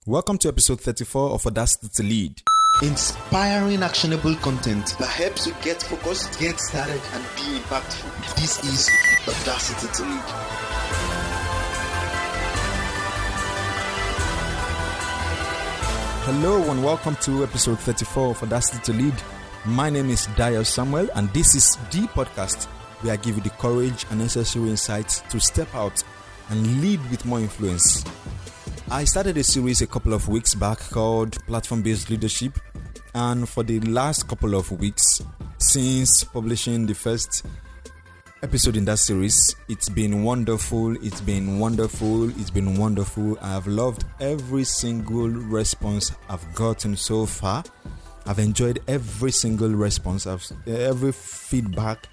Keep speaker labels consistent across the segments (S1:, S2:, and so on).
S1: Welcome to episode 34 of Audacity to Lead.
S2: Inspiring actionable content that helps you get focused, get started, and be impactful. This is Audacity to Lead.
S1: Hello and welcome to episode 34 of Audacity to Lead. My name is Dio Samuel and this is the podcast where I give you the courage and necessary insights to step out and lead with more influence. I started a series a couple of weeks back called Platform-Based Leadership, and for the last couple of weeks since publishing the first episode in that series, it's been wonderful. I have loved every single response I've gotten so far. I've enjoyed every single response, every feedback,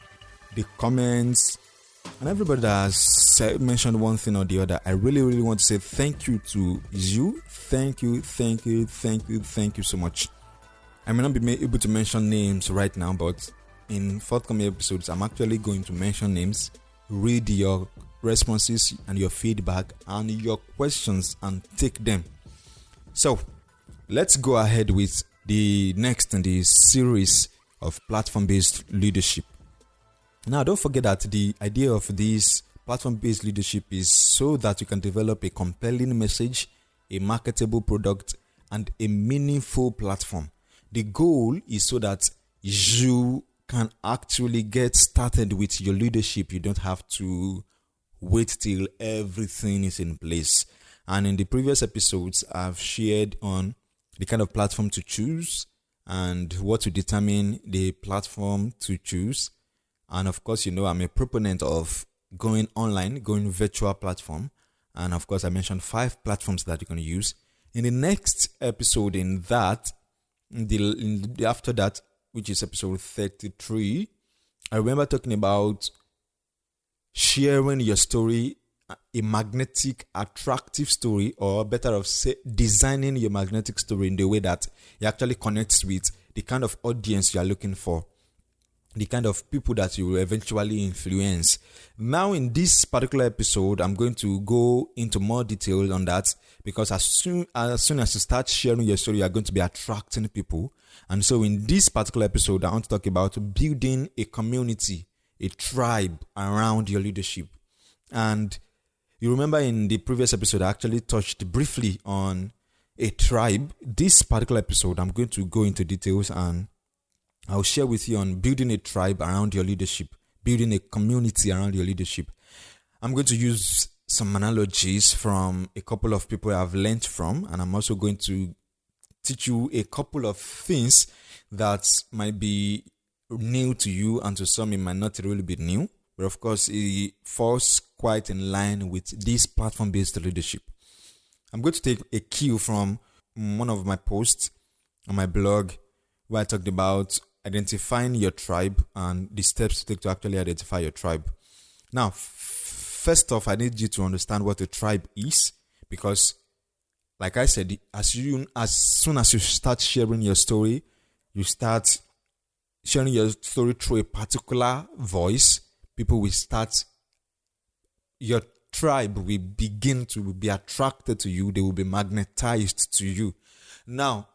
S1: the comments, and everybody that has mentioned one thing or the other. I really want to say thank you to you. Thank you so much. I may not be able to mention names right now, but in forthcoming episodes, I'm actually going to mention names, read your responses and your feedback and your questions and take them. So, let's go ahead with the next in the series of platform-based leadership. Now, don't forget that the idea of this platform-based leadership is so that you can develop a compelling message, a marketable product, and a meaningful platform. The goal is so that you can actually get started with your leadership. You don't have to wait till everything is in place. And in the previous episodes, I've shared on the kind of platform to choose and what to determine the platform to choose. And of course, I'm a proponent of going online, going virtual platform. And of course, I mentioned 5 platforms that you can use. In the next episode, after that, which is episode 33, I remember talking about sharing your story, a magnetic, attractive story, or better of say, designing your magnetic story in the way that it actually connects with the kind of audience you are looking for, the kind of people that you will eventually influence. Now, in this particular episode, I'm going to go into more detail on that because as soon as you start sharing your story, you are going to be attracting people. And so in this particular episode, I want to talk about building a community, a tribe around your leadership. And you remember in the previous episode, I actually touched briefly on a tribe. This particular episode, I'm going to go into details and I'll share with you on building a tribe around your leadership, building a community around your leadership. I'm going to use some analogies from a couple of people I've learned from, and I'm also going to teach you a couple of things that might be new to you, and to some it might not really be new, but of course it falls quite in line with this platform-based leadership. I'm going to take a cue from one of my posts on my blog where I talked about identifying your tribe and the steps to take to actually identify your tribe. Now, first off, I need you to understand what a tribe is, because like I said, as soon as you start sharing your story, you start sharing your story through a particular voice, people will start, your tribe will begin to be attracted to you. They will be magnetized to you. Now,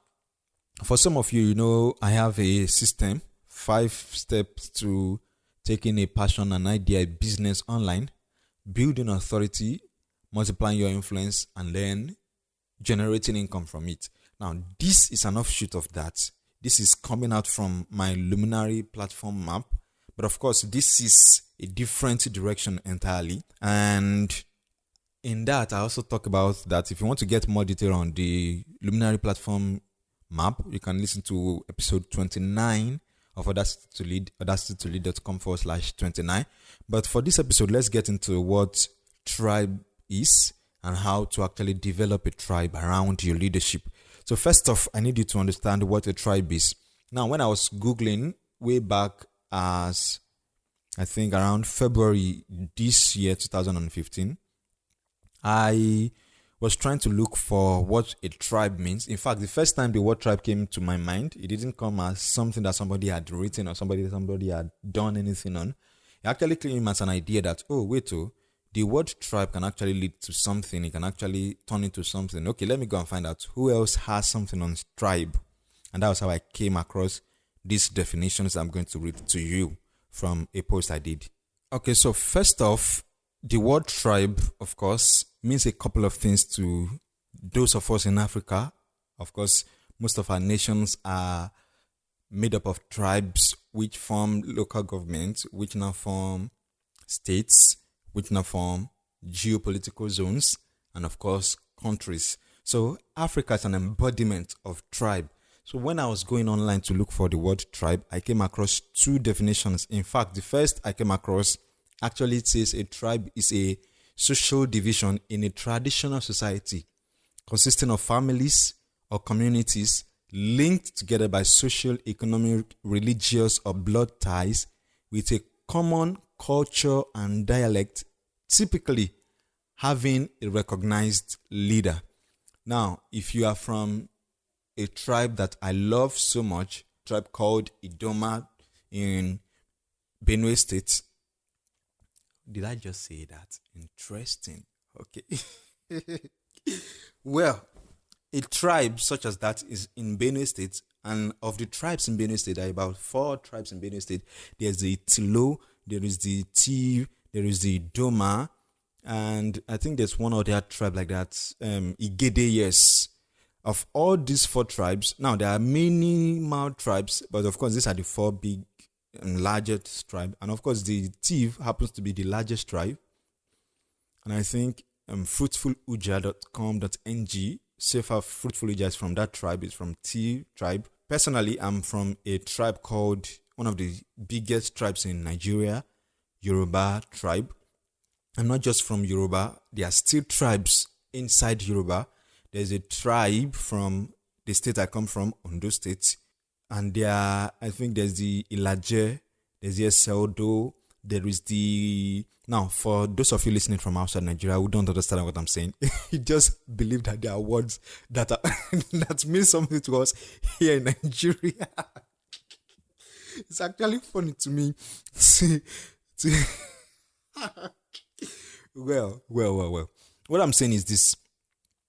S1: for some of you, I have a system, 5 steps to taking a passion, an idea, a business online, building authority, multiplying your influence, and then generating income from it. Now, this is an offshoot of that. This is coming out from my Luminary platform map. But of course, this is a different direction entirely. And in that, I also talk about that if you want to get more detail on the Luminary platform map, you can listen to episode 29 of Audacity to Lead, audacitytolead.com/29. But for this episode, let's get into what tribe is and how to actually develop a tribe around your leadership. So first off, I need you to understand what a tribe is. Now, when I was Googling way back as I think around February this year, 2015, I was trying to look for what a tribe means. In fact, the first time the word tribe came to my mind, it didn't come as something that somebody had written or somebody had done anything on. It actually came as an idea that, the word tribe can actually lead to something. It can actually turn into something. Okay, let me go and find out who else has something on tribe. And that was how I came across these definitions I'm going to read to you from a post I did. Okay, so first off, the word tribe, of course, means a couple of things to those of us in Africa. Of course, most of our nations are made up of tribes which form local governments, which now form states, which now form geopolitical zones, and of course, countries. So Africa is an embodiment of tribe. So when I was going online to look for the word tribe, I came across two definitions. In fact, the first I came across, actually it says a tribe is a social division in a traditional society consisting of families or communities linked together by social, economic, religious, or blood ties with a common culture and dialect, typically having a recognized leader. Now, if you are from a tribe that I love so much, tribe called Idoma in Benue State. Did I just say that? Interesting. Okay. Well, a tribe such as that is in Benue State, and of the tribes in Benue State, there are about 4 tribes in Benue State. There's the Tilo, there is the Tiv, there is the Doma, and I think there's one other tribe like that, Igede, yes. Of all these 4 tribes, now there are many more tribes, but of course these are the 4 big and largest tribe. And of course the Tiv happens to be the largest tribe. And I think fruitfuluja.com.ng, Safer Fruitful Uja is from that tribe, is from Tiv tribe. Personally, I'm from a tribe called, one of the biggest tribes in Nigeria, Yoruba tribe. I'm not just from Yoruba, there are still tribes inside Yoruba. There's a tribe from the state I come from, Ondo State, and I think there's the Ilaje, there's the Eseldo, there is the... Now, for those of you listening from outside Nigeria who don't understand what I'm saying, you just believe that there are words that are that mean something to us here in Nigeria. It's actually funny to me. Well. What I'm saying is this.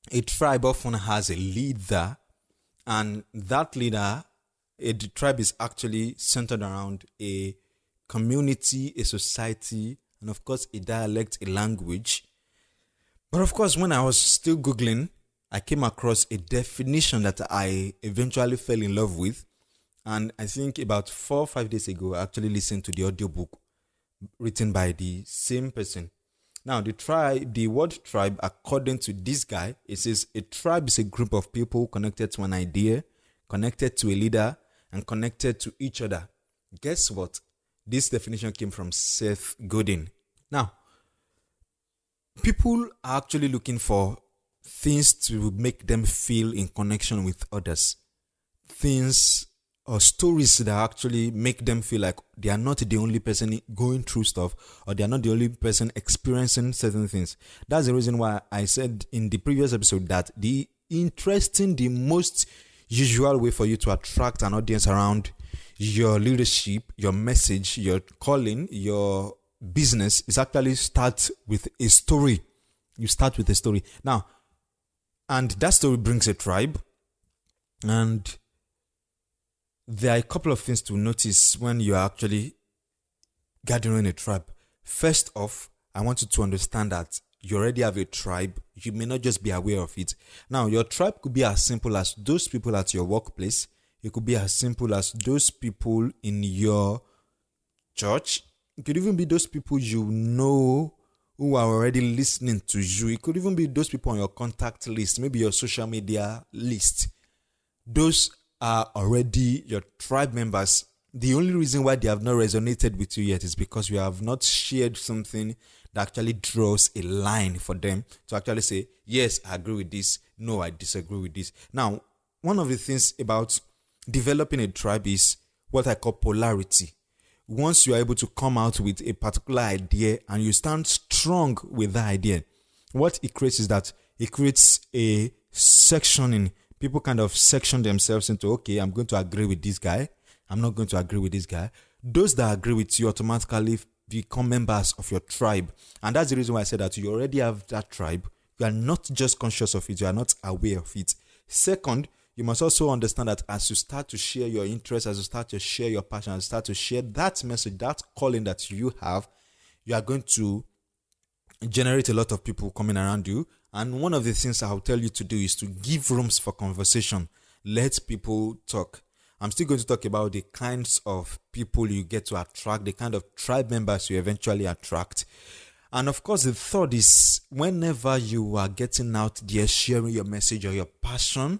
S1: A tribe often has a leader, and that leader, the tribe is actually centered around a community, a society, and of course a dialect, a language. But of course, when I was still Googling, I came across a definition that I eventually fell in love with. And I think about 4 or 5 days ago, I actually listened to the audiobook written by the same person. Now, the word tribe, according to this guy, it says a tribe is a group of people connected to an idea, connected to a leader, and connected to each other. Guess what? This definition came from Seth Godin. Now, people are actually looking for things to make them feel in connection with others. Things or stories that actually make them feel like they are not the only person going through stuff, or they are not the only person experiencing certain things. That's the reason why I said in the previous episode that the most usual way for you to attract an audience around your leadership, your message, your calling, your business is actually start with a story. You start with a story. Now, and that story brings a tribe, and there are a couple of things to notice when you are actually gathering a tribe. First off, I want you to understand that you already have a tribe. You may not just be aware of it. Now, your tribe could be as simple as those people at your workplace. It could be as simple as those people in your church. It could even be those people you know who are already listening to you. It could even be those people on your contact list, maybe your social media list. Those are already your tribe members. The only reason why they have not resonated with you yet is because you have not shared something that actually draws a line for them to actually say, yes, I agree with this. No, I disagree with this. Now, one of the things about developing a tribe is what I call polarity. Once you are able to come out with a particular idea and you stand strong with that idea, what it creates is that it creates a sectioning. People kind of section themselves into, okay, I'm going to agree with this guy. I'm not going to agree with this guy. Those that agree with you automatically become members of your tribe. And that's the reason why I said that you already have that tribe. You are not just conscious of it, you are not aware of it. Second, you must also understand that as you start to share your interests, as you start to share your passion, as you start to share that message, that calling that you have, you are going to generate a lot of people coming around you. And one of the things I'll tell you to do is to give rooms for conversation. Let people talk. I'm still going to talk about the kinds of people you get to attract, the kind of tribe members you eventually attract. And of course, the third is whenever you are getting out there, sharing your message or your passion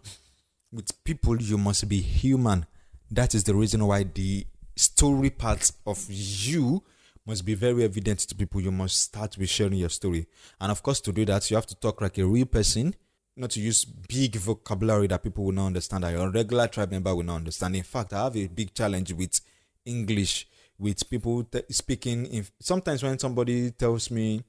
S1: with people, you must be human. That is the reason why the story part of you must be very evident to people. You must start with sharing your story. And of course, to do that, you have to talk like a real person, not to use big vocabulary that people will not understand, that your regular tribe member will not understand. In fact, I have a big challenge with English, with people speaking. Sometimes when somebody sends me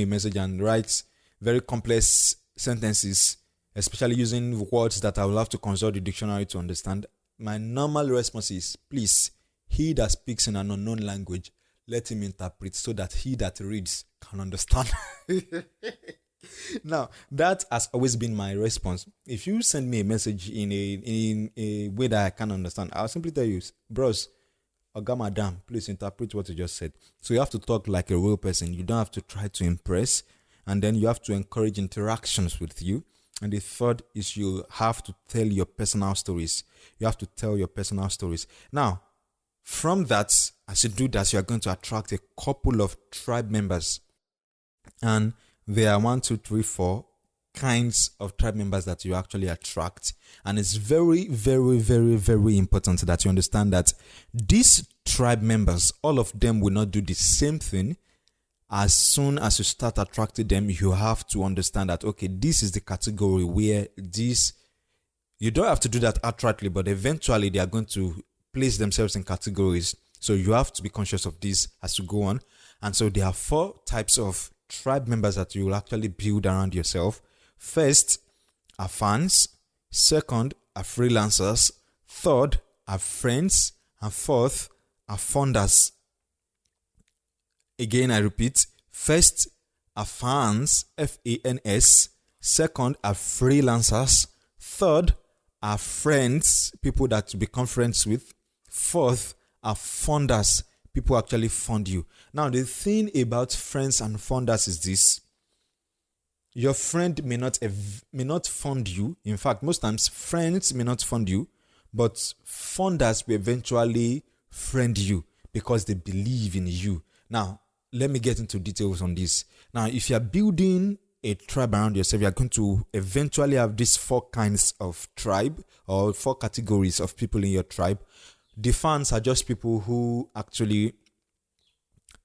S1: a message and writes very complex sentences, especially using words that I will have to consult the dictionary to understand, my normal response is, please, he that speaks in an unknown language, let him interpret so that he that reads can understand. Now, that has always been my response. If you send me a message in a way that I can't understand, I'll simply tell you, bros, Oga madam, please interpret what you just said. So you have to talk like a real person. You don't have to try to impress. And then you have to encourage interactions with you. And the third is you have to tell your personal stories. You have to tell your personal stories. Now, from that, as you do that, you are going to attract a couple of tribe members. And there are 4 kinds of tribe members that you actually attract. And it's very, very, very, very important that you understand that these tribe members, all of them will not do the same thing. As soon as you start attracting them, you have to understand that, okay, this is the category where you don't have to do that outrightly, but eventually they are going to place themselves in categories. So you have to be conscious of this as you go on. And so there are 4 types of tribe members that you will actually build around yourself. First are fans. Second are freelancers. Third are friends. And fourth are funders. Again, I repeat. First are fans, F-A-N-S. Second are freelancers. Third are friends, people that you become friends with. Fourth are funders, people actually fund you. Now, the thing about friends and funders is this. Your friend may not fund you. In fact, most times friends may not fund you, but funders will eventually friend you because they believe in you. Now, let me get into details on this. Now, if you are building a tribe around yourself, you are going to eventually have these 4 kinds of tribe or 4 categories of people in your tribe. The fans are just people who actually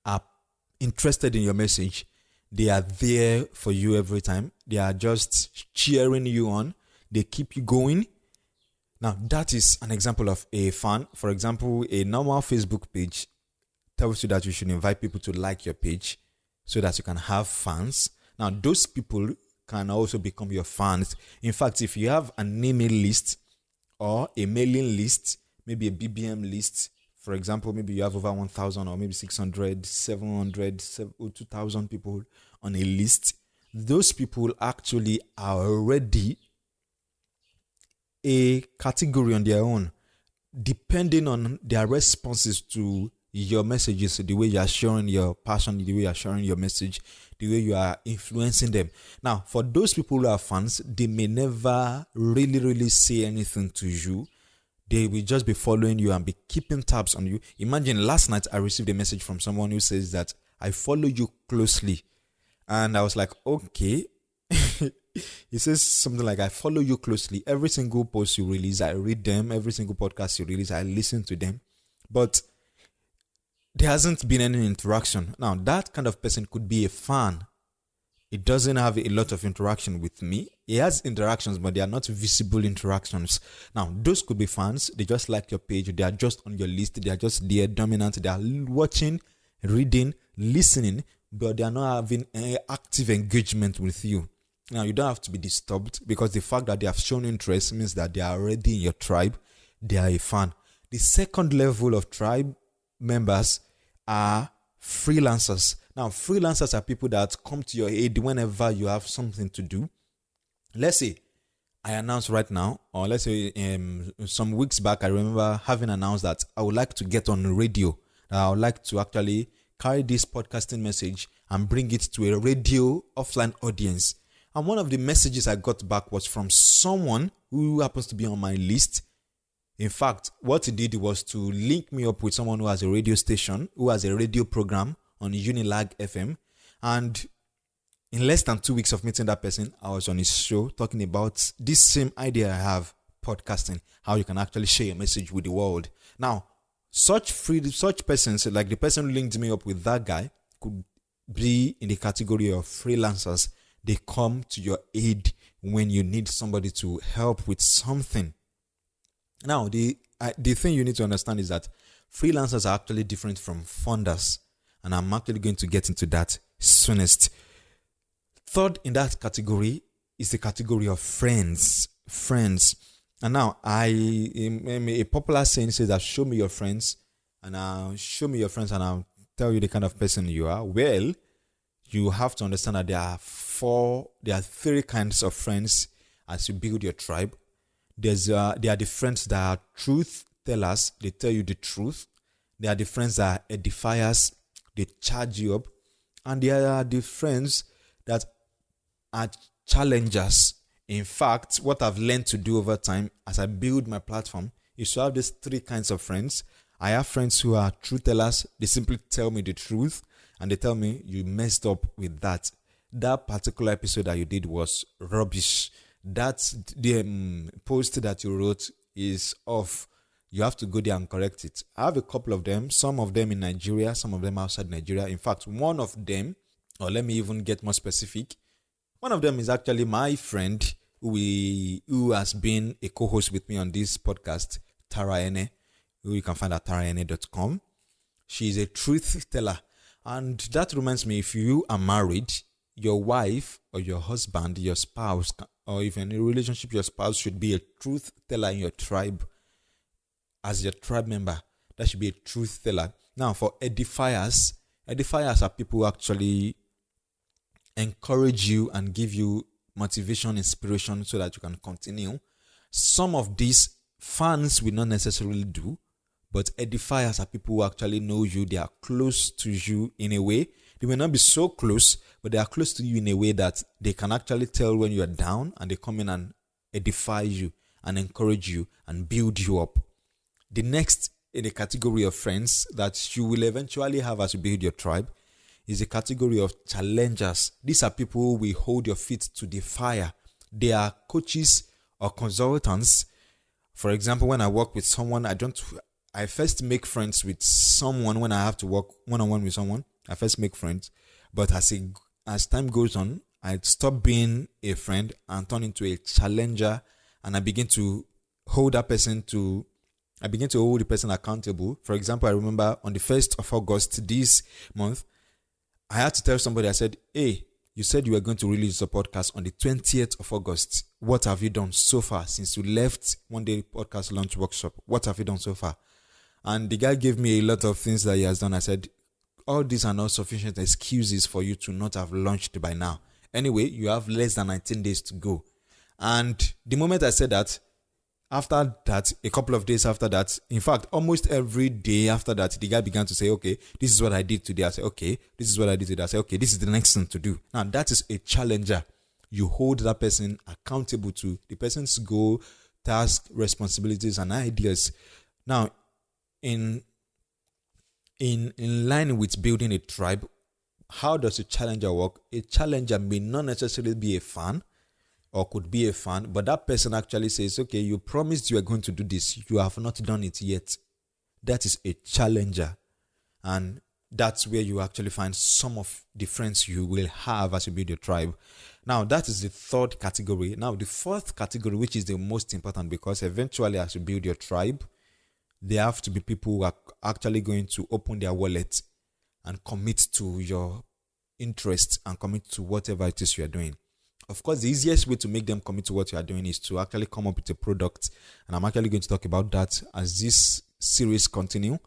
S1: are interested in your message. They are there for you every time. They are just cheering you on. They keep you going. Now, that is an example of a fan. For example, a normal Facebook page tells you that you should invite people to like your page so that you can have fans. Now, those people can also become your fans. In fact, if you have an email list or a mailing list, maybe a BBM list, for example, maybe you have over 1,000 or maybe 600, 700, 2,000 people on a list, those people actually are already a category on their own, depending on their responses to your messages, the way you are sharing your passion, the way you are sharing your message, the way you are influencing them. Now, for those people who are fans, they may never really say anything to you. They will just be following you and be keeping tabs on you. Imagine last night I received a message from someone who says that I follow you closely. And I was like, okay. He says something like, I follow you closely. Every single post you release, I read them. Every single podcast you release, I listen to them. But there hasn't been any interaction. Now, that kind of person could be a fan. It doesn't have a lot of interaction with me. It has interactions, but they are not visible interactions. Now, those could be fans. They just like your page. They are just on your list. They are just there, dominant. They are watching, reading, listening, but they are not having any active engagement with you. Now, you don't have to be disturbed because the fact that they have shown interest means that they are already in your tribe. They are a fan. The second level of tribe members are freelancers. Now, freelancers are people that come to your aid whenever you have something to do. Let's say I announced right now, or let's say some weeks back, I remember having announced that I would like to get on radio. I would like to actually carry this podcasting message and bring it to a radio offline audience. And one of the messages I got back was from someone who happens to be on my list. In fact, what he did was to link me up with someone who has a radio station, who has a radio program on Unilag FM. And in less than 2 weeks of meeting that person, I was on his show talking about this same idea I have, podcasting, how you can actually share your message with the world. Now, such persons, like the person who linked me up with that guy, could be in the category of freelancers. They come to your aid when you need somebody to help with something. Now, the thing you need to understand is that freelancers are actually different from funders, and I'm actually going to get into that soonest. Third in that category is the category of friends. And now, a popular saying says that show me your friends, and I'll tell you the kind of person you are. Well, you have to understand that there are 3 kinds of friends as you build your tribe. There are the friends that are truth tellers, they tell you the truth. There are the friends that are edifiers, they charge you up. And there are the friends that are challengers. In fact, what I've learned to do over time as I build my platform is to have these 3 kinds of friends. I have friends who are truth tellers. They simply tell me the truth and they tell me you messed up with that. That particular episode that you did was rubbish. That's the post that you wrote is off. You have to go there and correct it. I have a couple of them, some of them in Nigeria, some of them outside Nigeria. In fact, one of them, or let me even get more specific, one of them is actually my friend who has been a co-host with me on this podcast, Tara Ene, who you can find at taraene.com. She is a truth teller. And that reminds me, if you are married, your wife or your husband, your spouse, or if in a relationship, your spouse should be a truth teller in your tribe. As your tribe member, that should be a truth teller. Now, for edifiers are people who actually encourage you and give you motivation, inspiration so that you can continue. Some of these fans will not necessarily do, but edifiers are people who actually know you. They are close to you in a way. They may not be so close, but they are close to you in a way that they can actually tell when you are down, and they come in and edify you and encourage you and build you up. The next in the category of friends that you will eventually have as you build your tribe is the category of challengers. These are people who will hold your feet to the fire. They are coaches or consultants. For example, when I work with someone, I first make friends with someone. When I have to work one-on-one with someone, I first make friends. But as time goes on, I stop being a friend and turn into a challenger, and I begin to hold the person accountable. For example, I remember on the 1st of August this month, I had to tell somebody, I said, hey, you said you were going to release a podcast on the 20th of August. What have you done so far since you left One Day Podcast Launch Workshop? What have you done so far? And the guy gave me a lot of things that he has done. I said, all these are not sufficient excuses for you to not have launched by now. Anyway, you have less than 19 days to go. And the moment I said that, after that, a couple of days after that, in fact, almost every day after that, the guy began to say, okay, this is what I did today. I said, okay, this is what I did today. I said, okay, this is the next thing to do. Now, that is a challenger. You hold that person accountable to the person's goal, task, responsibilities, and ideas. Now, in line with building a tribe, how does a challenger work? A challenger may not necessarily be a fan, or could be a fan, but that person actually says, okay, you promised you are going to do this. You have not done it yet. That is a challenger. And that's where you actually find some of the friends you will have as you build your tribe. Now, that is the third category. Now, the fourth category, which is the most important, because eventually as you build your tribe, there have to be people who are actually going to open their wallet and commit to your interests and commit to whatever it is you are doing. Of course, the easiest way to make them commit to what you are doing is to actually come up with a product. And I'm actually going to talk about that as this series continue.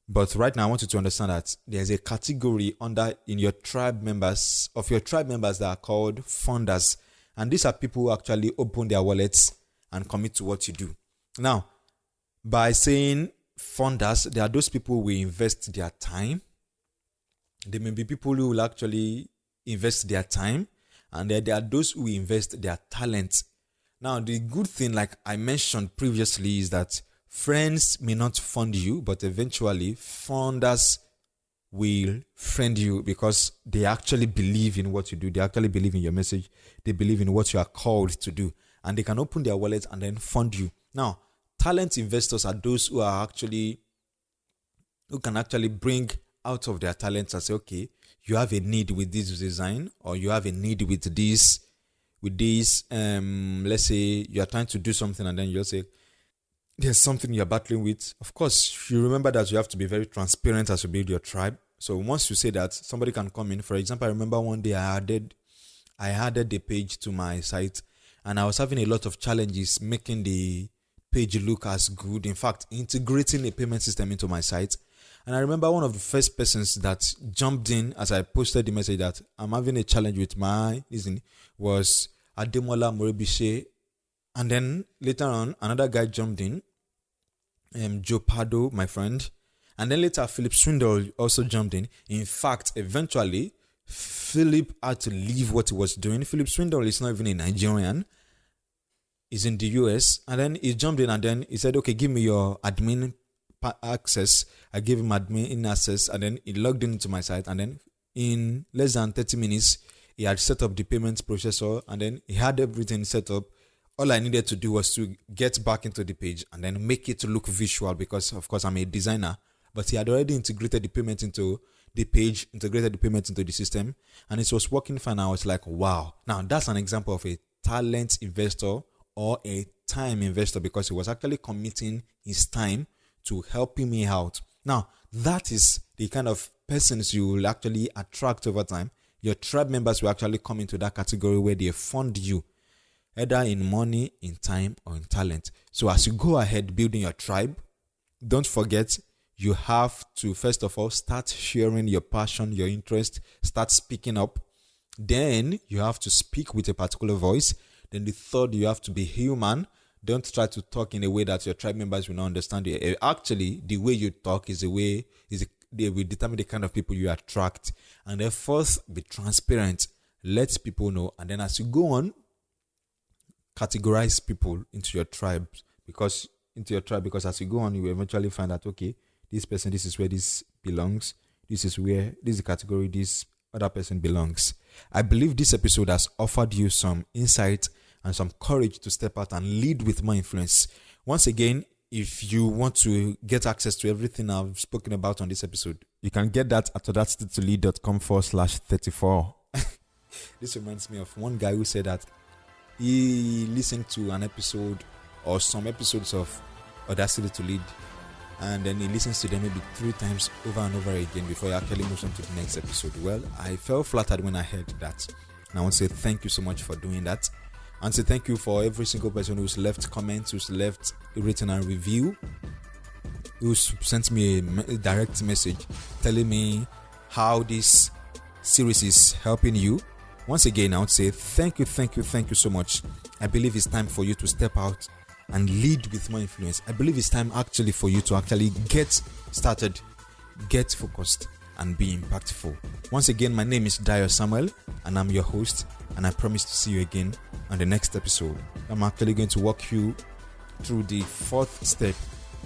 S1: But right now, I want you to understand that there's a category in your tribe members that are called funders. And these are people who actually open their wallets and commit to what you do. Now, by saying funders, there are those people who invest their time. There may be people who will actually invest their time, and there are those who invest their talent. Now, the good thing, like I mentioned previously, is that friends may not fund you, but eventually funders will friend you because they actually believe in what you do. They actually believe in your message. They believe in what you are called to do, and they can open their wallets and then fund you. Now, talent investors are those who can actually bring out of their talents and say, okay, you have a need with this design, or you have a need with this, let's say you are trying to do something, and then you'll say, there's something you're battling with. Of course, you remember that you have to be very transparent as you build your tribe. So once you say that, somebody can come in. For example, I remember one day I added the page to my site, and I was having a lot of challenges making the page look as good. In fact, integrating a payment system into my site. And I remember one of the first persons that jumped in as I posted the message that I'm having a challenge with my listening was Ademola Morebise. And then later on, another guy jumped in, Joe Pardo, my friend. And then later, Philip Swindle also jumped in. In fact, eventually, Philip had to leave what he was doing. Philip Swindle is not even a Nigerian. He's in the US. And then he jumped in and then he said, okay, give me your admin access. I gave him admin access, and then he logged into my site. And then in less than 30 minutes, he had set up the payment processor, and then he had everything set up. All I needed to do was to get back into the page and then make it look visual because, of course, I'm a designer. But he had already integrated the payment into the page, integrated the payment into the system, and it was working fine. I was like, wow. Now, that's an example of a talent investor or a time investor because he was actually committing his time to helping me out. Now, that is the kind of persons you will actually attract over time. Your tribe members will actually come into that category where they fund you, either in money, in time, or in talent. So as you go ahead building your tribe, don't forget you have to, first of all, start sharing your passion, your interest, start speaking up. Then you have to speak with a particular voice. Then the third, you have to be human. Don't try to talk in a way that your tribe members will not understand you. Actually, the way you talk they will determine the kind of people you attract. And then fourth, be transparent. Let people know. And then as you go on, categorize people into your tribe because as you go on, you will eventually find out, okay, this person, this is where this belongs. This is the category this other person belongs. I believe this episode has offered you some insight and some courage to step out and lead with more influence. Once again, if you want to get access to everything I've spoken about on this episode, you can get that at audacity2lead.com/34. This reminds me of one guy who said that he listened to an episode or some episodes of Audacity to Lead, and then he listens to them maybe 3 times over and over again before he actually moves on to the next episode. Well, I felt flattered when I heard that. And I want to say thank you so much for doing that. And say thank you for every single person who's left comments, who's left a written and review, who's sent me a direct message telling me how this series is helping you. Once again, I would say thank you so much. I believe it's time for you to step out and lead with more influence. I believe it's time actually for you to actually get started, get focused, and be impactful. Once again, my name is Dio Samuel, and I'm your host, and I promise to see you again on the next episode. I'm actually going to walk you through the 4th step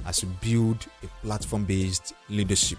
S1: as you build a platform-based leadership.